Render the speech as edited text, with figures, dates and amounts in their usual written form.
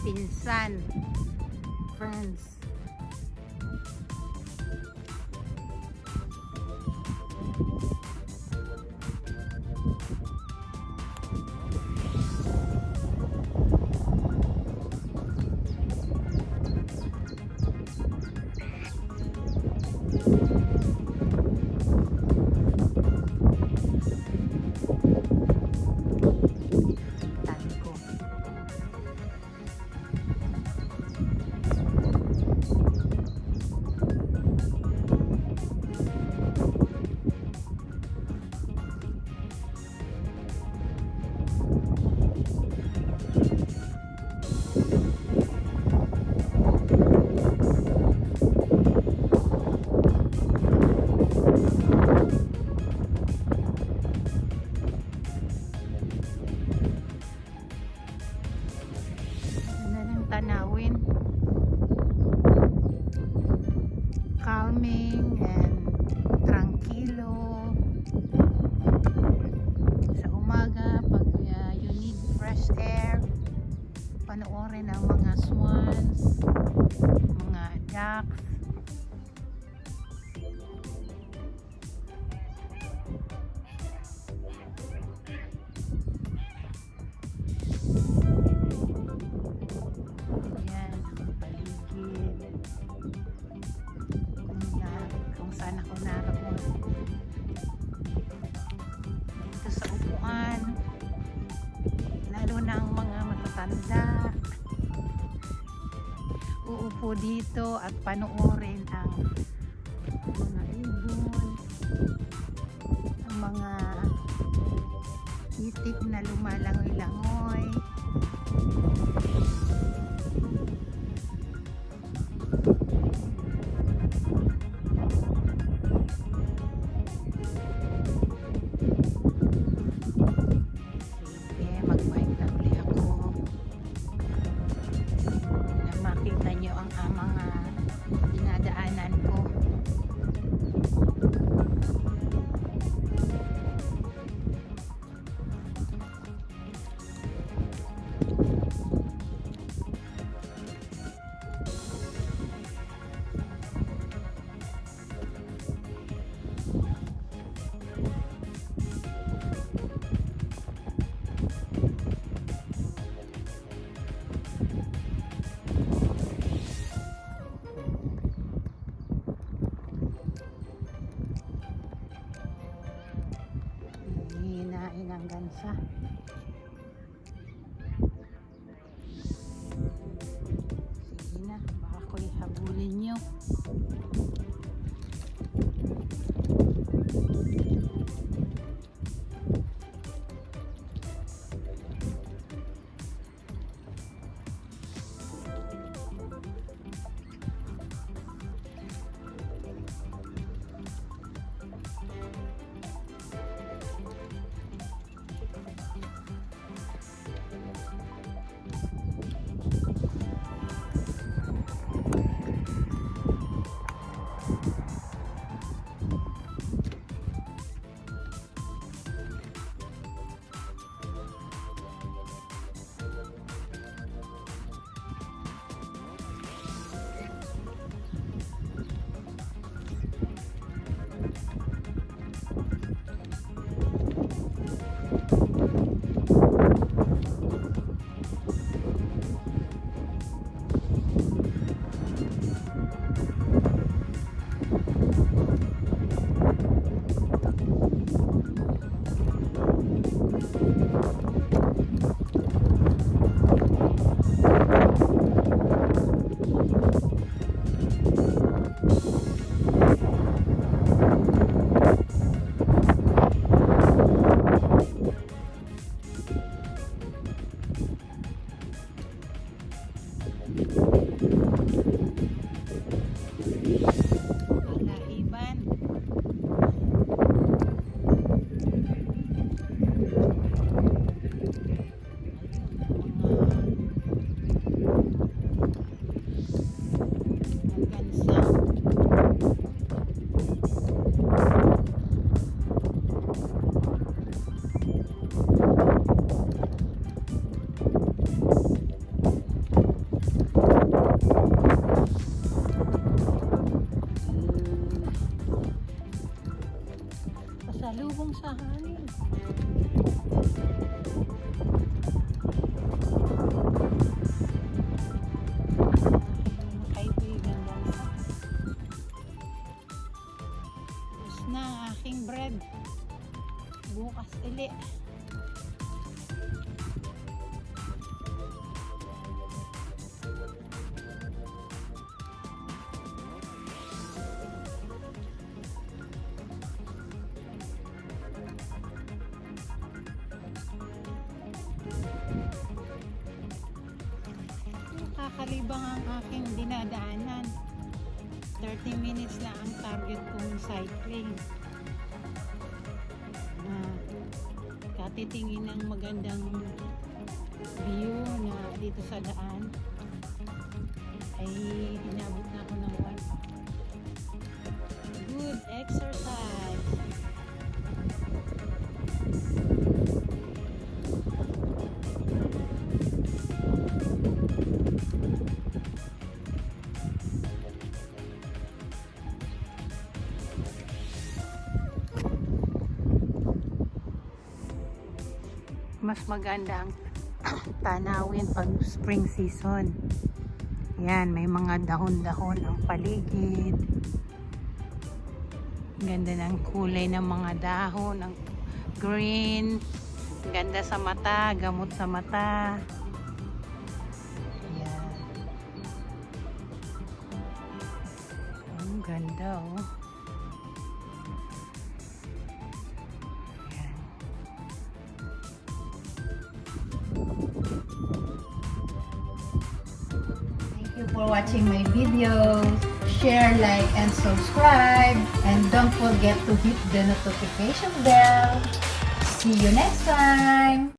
pinsan, friends. Tanawin, calming and tranquilo sa umaga pag you need fresh air, panoorin ang mga swans, mga ducks. Saan ako naroon dito sa upuan, lalo na ang mga matatanda uupo dito at panoorin ang mga ibon, ang mga itik na lumalangoy-langoy. Ang mga dinadaanan ko. Nakalibang ang aking dinadaanan. 30 minutes na ang target kong cycling. Katitingin ng magandang view na dito sa daan ay inabot na ako ng 1. Good exercise. Mas maganda ang tanawin pag spring season. Yan, may mga dahon-dahon ang paligid. Ganda ng kulay ng mga dahon, ang green. Ganda sa mata, gamot sa mata. Yan. Ang ganda oh. Thank you for watching my videos. Share, like, and subscribe. And don't forget to hit the notification bell. See you next time.